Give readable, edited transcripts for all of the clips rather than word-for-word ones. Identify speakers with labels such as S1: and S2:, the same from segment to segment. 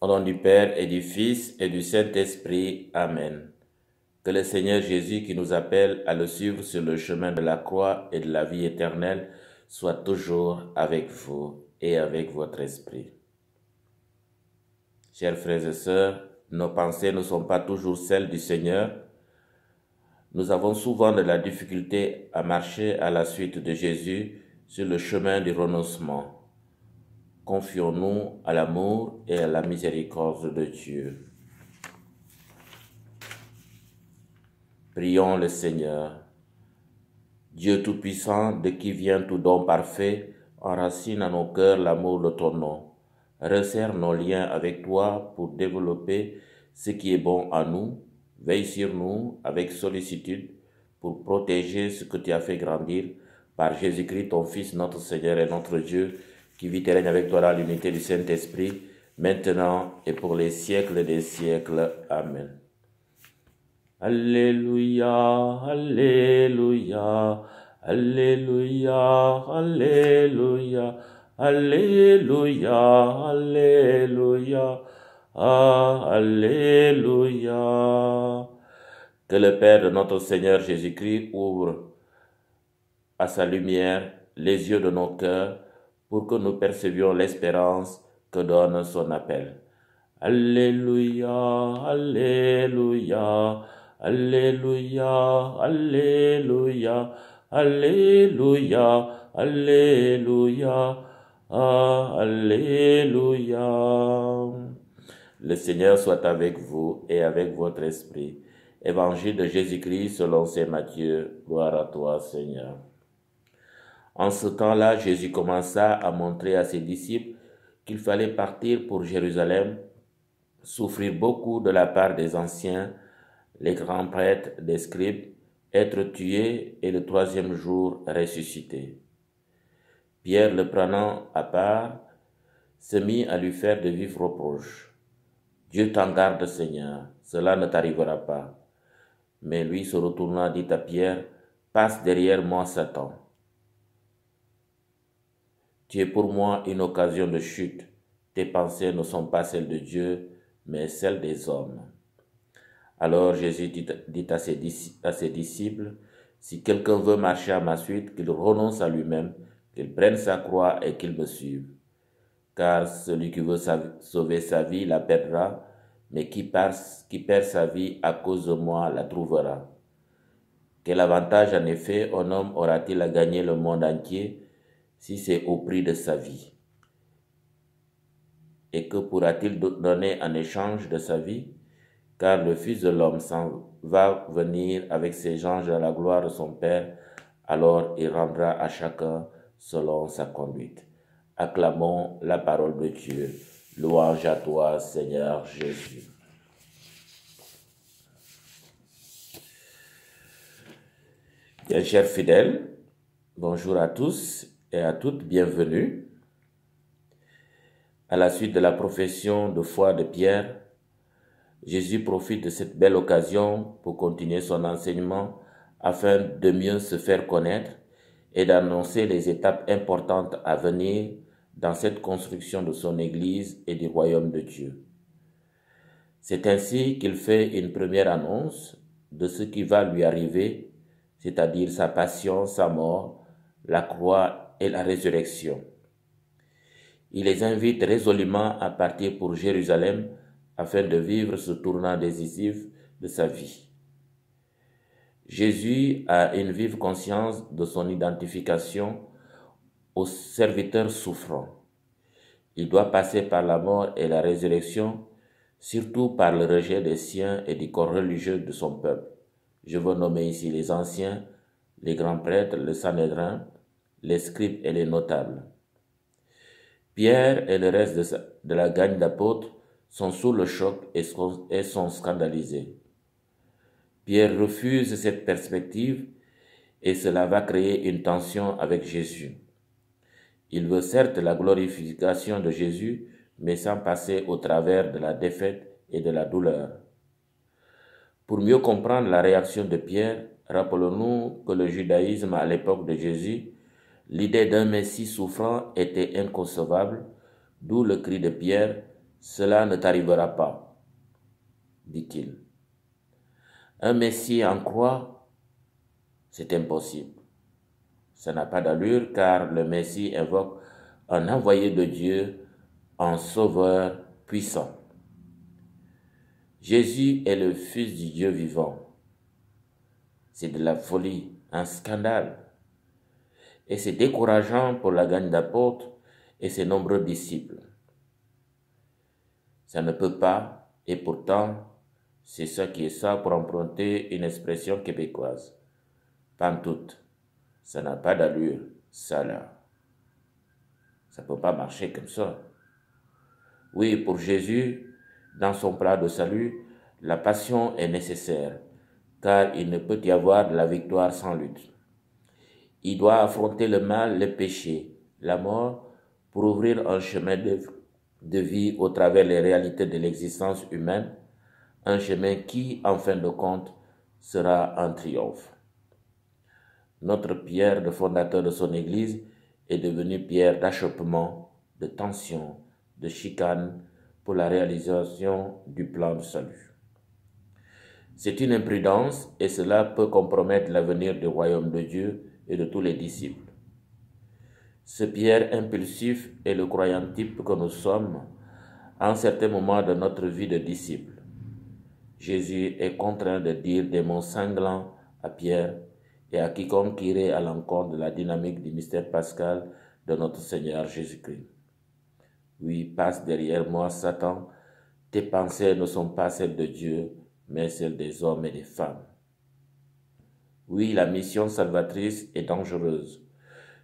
S1: Au nom du Père et du Fils et du Saint-Esprit. Amen. Que le Seigneur Jésus qui nous appelle à le suivre sur le chemin de la croix et de la vie éternelle soit toujours avec vous et avec votre esprit. Chers frères et sœurs, nos pensées ne sont pas toujours celles du Seigneur. Nous avons souvent de la difficulté à marcher à la suite de Jésus sur le chemin du renoncement. Confions-nous à l'amour et à la miséricorde de Dieu. Prions le Seigneur. Dieu Tout-Puissant, de qui vient tout don parfait, enracine à nos cœurs l'amour de ton nom. Resserre nos liens avec toi pour développer ce qui est bon à nous. Veille sur nous avec sollicitude pour protéger ce que tu as fait grandir par Jésus-Christ, ton Fils, notre Seigneur et notre Dieu, qui vit et règne avec toi dans l'unité du Saint-Esprit, maintenant et pour les siècles des siècles. Amen. Alléluia, Alléluia, Alléluia, Alléluia, Alléluia, Alléluia, Alléluia. Que le Père de notre Seigneur Jésus-Christ ouvre à sa lumière les yeux de nos cœurs pour que nous percevions l'espérance que donne son appel. Alléluia, Alléluia, Alléluia, Alléluia, Alléluia, Alléluia, Alléluia. Le Seigneur soit avec vous et avec votre esprit. Évangile de Jésus-Christ selon saint Matthieu. Gloire à toi, Seigneur. En ce temps-là, Jésus commença à montrer à ses disciples qu'il fallait partir pour Jérusalem, souffrir beaucoup de la part des anciens, les grands prêtres, des scribes, être tué et le troisième jour ressuscité. Pierre, le prenant à part, se mit à lui faire de vifs reproches. « Dieu t'en garde, Seigneur, cela ne t'arrivera pas. » Mais lui se retourna dit à Pierre, « Passe derrière moi, Satan. Tu es pour moi une occasion de chute. Tes pensées ne sont pas celles de Dieu, mais celles des hommes. » Alors Jésus dit à ses disciples, « Si quelqu'un veut marcher à ma suite, qu'il renonce à lui-même, qu'il prenne sa croix et qu'il me suive. Car celui qui veut sauver sa vie la perdra, mais qui perd sa vie à cause de moi la trouvera. Quel avantage en effet un homme aura-t-il à gagner le monde entier si c'est au prix de sa vie? Et que pourra-t-il donner en échange de sa vie? Car le Fils de l'homme s'en va venir avec ses anges à la gloire de son Père, alors il rendra à chacun selon sa conduite. » Acclamons la parole de Dieu. Louange à toi, Seigneur Jésus. Bien, chers fidèles, bonjour à tous et à toutes, bienvenue. À la suite de la profession de foi de Pierre, Jésus profite de cette belle occasion pour continuer son enseignement afin de mieux se faire connaître et d'annoncer les étapes importantes à venir dans cette construction de son Église et du royaume de Dieu. C'est ainsi qu'il fait une première annonce de ce qui va lui arriver, c'est-à-dire sa passion, sa mort, la croix et la résurrection. Il les invite résolument à partir pour Jérusalem afin de vivre ce tournant décisif de sa vie. Jésus a une vive conscience de son identification au serviteur souffrant. Il doit passer par la mort et la résurrection, surtout par le rejet des siens et du corps religieux de son peuple. Je veux nommer ici les anciens, les grands prêtres, le Sanhédrin, les scribes et les notables. Pierre et le reste de la gang d'apôtres sont sous le choc et sont scandalisés. Pierre refuse cette perspective et cela va créer une tension avec Jésus. Il veut certes la glorification de Jésus, mais sans passer au travers de la défaite et de la douleur. Pour mieux comprendre la réaction de Pierre, rappelons-nous que le judaïsme à l'époque de Jésus, l'idée d'un Messie souffrant était inconcevable, d'où le cri de Pierre, « Cela ne t'arrivera pas, dit-il. Un Messie en croix, c'est impossible. Ça n'a pas d'allure car le Messie invoque un envoyé de Dieu, un sauveur puissant. Jésus est le Fils du Dieu vivant. C'est de la folie, un scandale. Et c'est décourageant pour la gang d'apôtres et ses nombreux disciples. Ça ne peut pas, et pourtant, c'est ça qui est ça pour emprunter une expression québécoise. Pantoute, ça n'a pas d'allure, ça là. Ça ne peut pas marcher comme ça. Oui, pour Jésus, dans son plan de salut, la passion est nécessaire, car il ne peut y avoir de la victoire sans lutte. Il doit affronter le mal, le péché, la mort, pour ouvrir un chemin de vie au travers les réalités de l'existence humaine, un chemin qui, en fin de compte, sera un triomphe. Notre Pierre, le fondateur de son Église, est devenu pierre d'achoppement, de tension, de chicane pour la réalisation du plan de salut. C'est une imprudence et cela peut compromettre l'avenir du royaume de Dieu et de tous les disciples. Ce Pierre impulsif est le croyant type que nous sommes à un certain moment de notre vie de disciple. Jésus est contraint de dire des mots sanglants à Pierre et à quiconque irait à l'encontre de la dynamique du mystère pascal de notre Seigneur Jésus-Christ. Oui, passe derrière moi, Satan, tes pensées ne sont pas celles de Dieu, mais celles des hommes et des femmes. Oui, la mission salvatrice est dangereuse.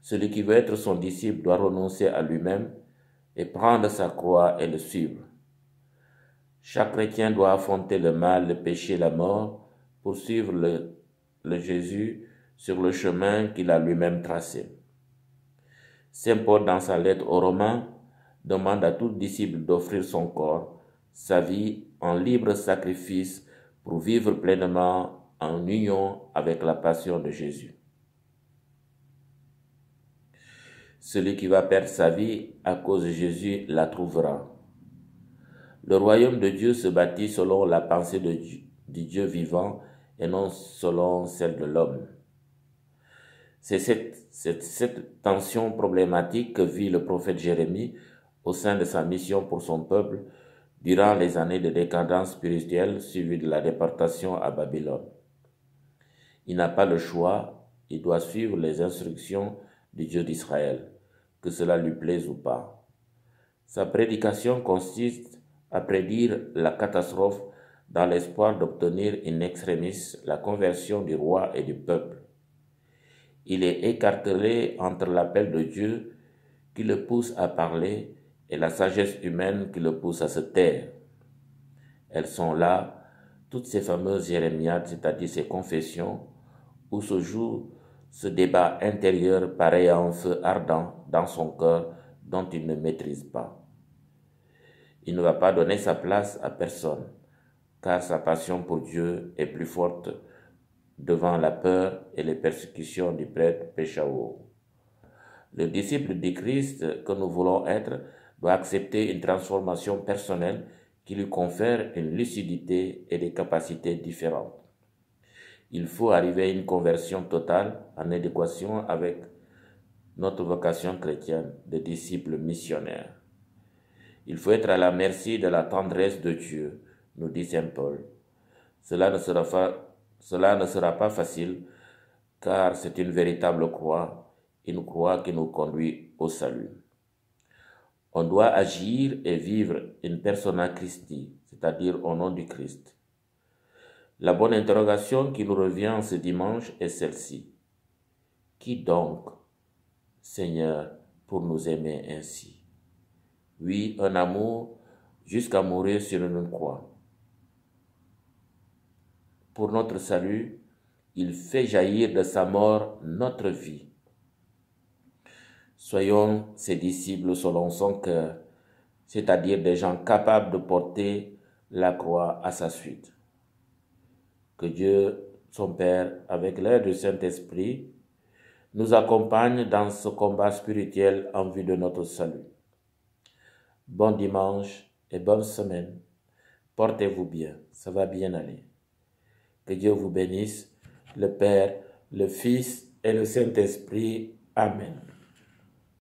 S1: Celui qui veut être son disciple doit renoncer à lui-même et prendre sa croix et le suivre. Chaque chrétien doit affronter le mal, le péché, la mort pour suivre le Jésus sur le chemin qu'il a lui-même tracé. Saint Paul, dans sa lettre aux Romains, demande à tout disciple d'offrir son corps, sa vie en libre sacrifice pour vivre pleinement en union avec la passion de Jésus. Celui qui va perdre sa vie à cause de Jésus la trouvera. Le royaume de Dieu se bâtit selon la pensée du Dieu vivant et non selon celle de l'homme. C'est cette tension problématique que vit le prophète Jérémie au sein de sa mission pour son peuple durant les années de décadence spirituelle suivies de la déportation à Babylone. Il n'a pas le choix, il doit suivre les instructions du Dieu d'Israël, que cela lui plaise ou pas. Sa prédication consiste à prédire la catastrophe dans l'espoir d'obtenir in extremis la conversion du roi et du peuple. Il est écartelé entre l'appel de Dieu qui le pousse à parler et la sagesse humaine qui le pousse à se taire. Elles sont là, toutes ces fameuses jérémiades, c'est-à-dire ces confessions, où se joue ce débat intérieur pareil à un feu ardent dans son cœur dont il ne maîtrise pas. Il ne va pas donner sa place à personne, car sa passion pour Dieu est plus forte devant la peur et les persécutions du prêtre pécheur. Le disciple du Christ que nous voulons être doit accepter une transformation personnelle qui lui confère une lucidité et des capacités différentes. Il faut arriver à une conversion totale en adéquation avec notre vocation chrétienne de disciples missionnaires. Il faut être à la merci de la tendresse de Dieu, nous dit Saint Paul. Cela ne sera pas facile, car c'est une véritable croix, une croix qui nous conduit au salut. On doit agir et vivre une persona Christi, c'est-à-dire au nom du Christ. La bonne interrogation qui nous revient ce dimanche est celle-ci. Qui donc, Seigneur, pour nous aimer ainsi? Oui, un amour jusqu'à mourir sur une croix. Pour notre salut, il fait jaillir de sa mort notre vie. Soyons ses disciples selon son cœur, c'est-à-dire des gens capables de porter la croix à sa suite. Que Dieu, son Père, avec l'aide du Saint-Esprit, nous accompagne dans ce combat spirituel en vue de notre salut. Bon dimanche et bonne semaine. Portez-vous bien, ça va bien aller. Que Dieu vous bénisse, le Père, le Fils et le Saint-Esprit. Amen.